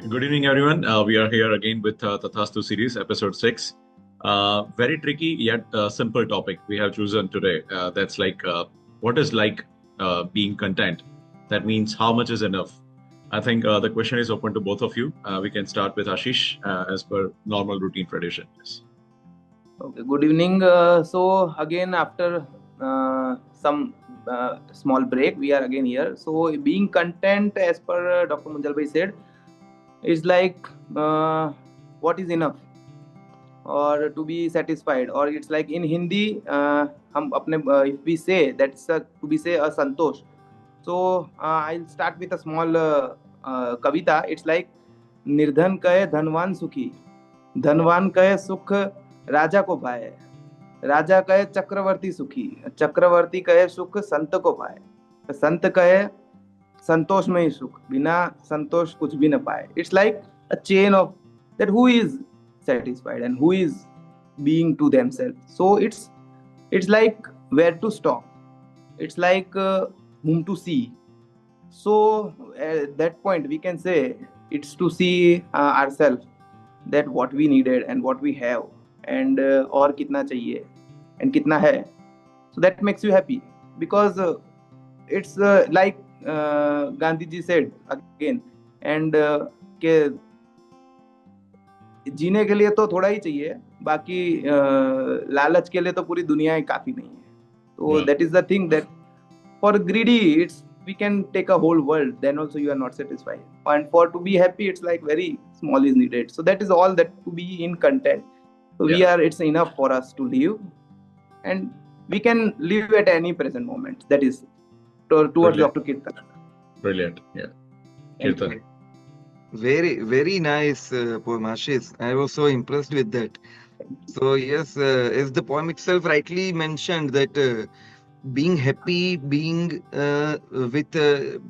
Good evening, everyone. We are here again with Tathaastu series, episode 6. Very tricky yet simple topic we have chosen today. That's like what is like being content? That means how much is enough? I think the question is open to both of you. We can start with Ashish as per normal routine tradition. Yes. Okay, good evening. So again, after some small break, we are again here. So being content, as per Dr. Munjal bhai said, is like what is enough or to be satisfied, or it's like in Hindi, हम अपने if we say that's to be say a santosh. So I'll start with a small kavita. It's like निर्धन कहे धनवान सुखी, धनवान कहे सुख राजा को पाए, राजा कहे चक्रवर्ती सुखी, चक्रवर्ती कहे सुख संत को पाए, संत कहे संतोष में ही सुख, बिना संतोष कुछ भी न पाए. It's like a chain of that who is satisfied and who is being to themselves. So it's like where to stop, it's like whom to see. So at that point we can say it's to see ourselves, that what we needed and what we have, and और कितना चाहिए and कितना है. So that makes you happy, because it's like Gandhi ji said again, and के जीने के लिए तो थोड़ा ही चाहिए, बाकी लालच के लिए तो पूरी दुनिया ही काफी नहीं है. तो that is the thing, that for greedy it's we can take a whole world, then also you are not satisfied, and for to be happy it's like very small is needed. So that is all, that to be in content. So we are, it's enough for us to live, and we can live at any present moment. That is towards Dr. Kirtan. Brilliant. Yeah. Kirtan. Very nice poem, Ashish. I was so impressed with that. So yes, as the poem itself rightly mentioned, that being happy, being with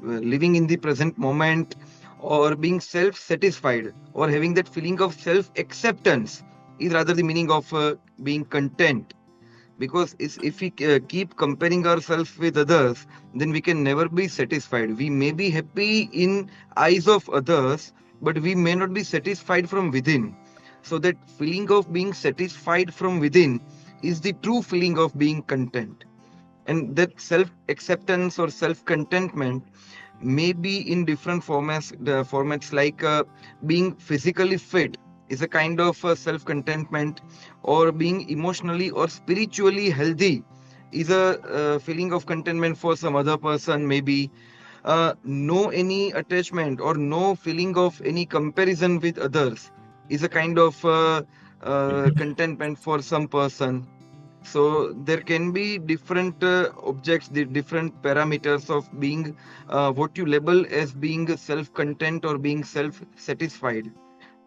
living in the present moment, or being self-satisfied, or having that feeling of self-acceptance is rather the meaning of being content. Because if we keep comparing ourselves with others, then we can never be satisfied. We may be happy in eyes of others, but we may not be satisfied from within. So that feeling of being satisfied from within is the true feeling of being content. And that self-acceptance or self-contentment may be in different formats like being physically fit is a kind of self-contentment, or being emotionally or spiritually healthy is a feeling of contentment for some other person. Maybe no any attachment or no feeling of any comparison with others is a kind of contentment for some person. So there can be different objects, the different parameters of being what you label as being self-content or being self-satisfied.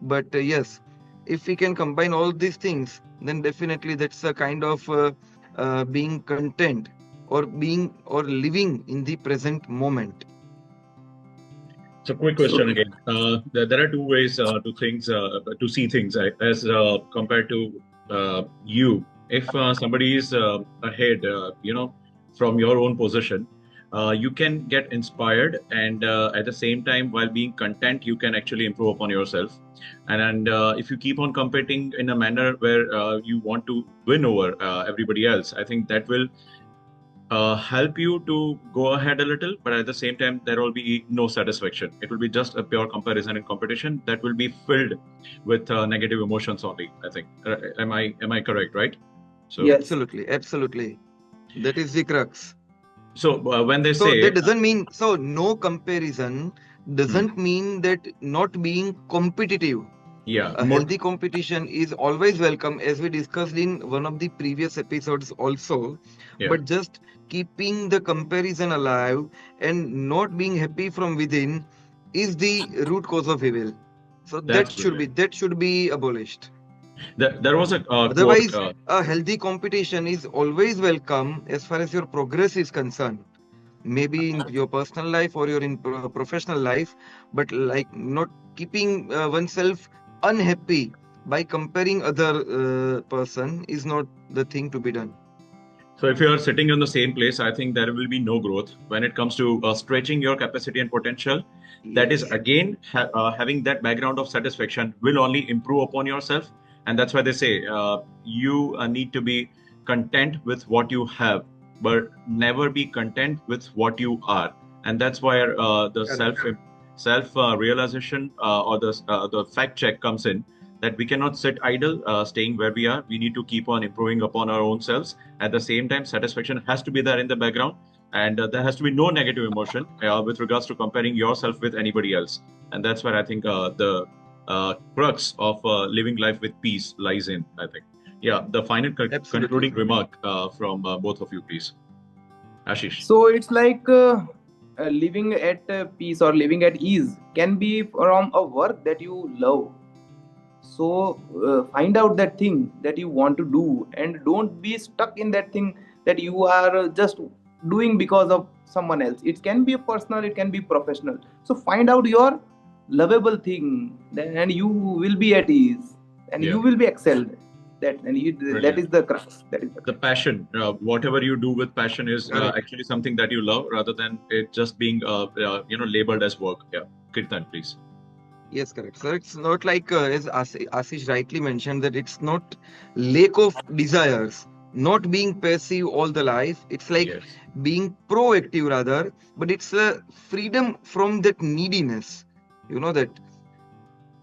But yes, if we can combine all these things, then definitely that's a kind of being content, or being or living in the present moment. So, quick question again. There are two ways to see things as compared to you. If somebody is ahead, from your own position, you can get inspired, and at the same time, while being content, you can actually improve upon yourself. And if you keep on competing in a manner where you want to win over everybody else, I think that will help you to go ahead a little, but at the same time there will be no satisfaction. It will be just a pure comparison and competition that will be filled with negative emotions only, I think. Am I correct, right? So yes, absolutely, that is the crux. So when they say, that doesn't mean, so no comparison doesn't mean that not being competitive. Yeah, a healthy competition is always welcome, as we discussed in one of the previous episodes also. But just keeping the comparison alive and not being happy from within is the root cause of evil. So that should be abolished. There was a otherwise quote, a healthy competition is always welcome as far as your progress is concerned, maybe in your personal life or your in professional life, but like not keeping oneself unhappy by comparing other person is not the thing to be done. So if you are sitting in the same place, I think there will be no growth when it comes to stretching your capacity and potential. That is Yes, again having that background of satisfaction will only improve upon yourself, and that's why they say you need to be content with what you have, but never be content with what you are, and that's where the correct. self realization or the fact check comes in, that we cannot sit idle, staying where we are. We need to keep on improving upon our own selves. At the same time, satisfaction has to be there in the background, and there has to be no negative emotion with regards to comparing yourself with anybody else. And that's where I think the crux of living life with peace lies in, I think. Yeah, the final Absolutely. concluding remark from both of you, please. Ashish. So it's like living at peace or living at ease can be from a work that you love. So find out that thing that you want to do and don't be stuck in that thing that you are just doing because of someone else. It can be personal, it can be professional. So find out your lovable thing, and you will be at ease and Yeah, you will be excelled. That brilliant. is the crux. That is the The crux. passion, whatever you do with passion is Correct. actually something that you love rather than it just being labeled as work. Yeah. Kirtan, please. Yes, correct. So it's not like, as Ashish rightly mentioned, that it's not lack of desires, not being passive all the life. It's like Yes. being proactive rather, but it's a freedom from that neediness. You know that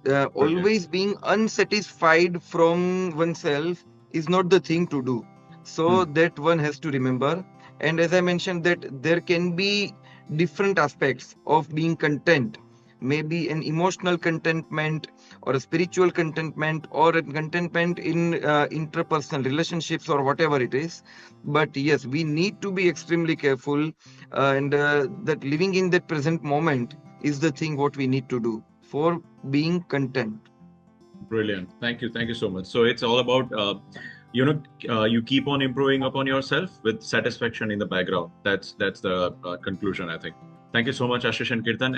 Brilliant. always being unsatisfied from oneself is not the thing to do. Hmm. So that one has to remember. And as I mentioned, that there can be different aspects of being content, maybe an emotional contentment or a spiritual contentment or a contentment in interpersonal relationships or whatever it is. But yes, we need to be extremely careful, and that living in that present moment is the thing what we need to do for being content. Brilliant. Thank you. Thank you so much. So it's all about, you keep on improving upon yourself with satisfaction in the background. That's the conclusion, I think. Thank you so much, Ashish and Kirtan.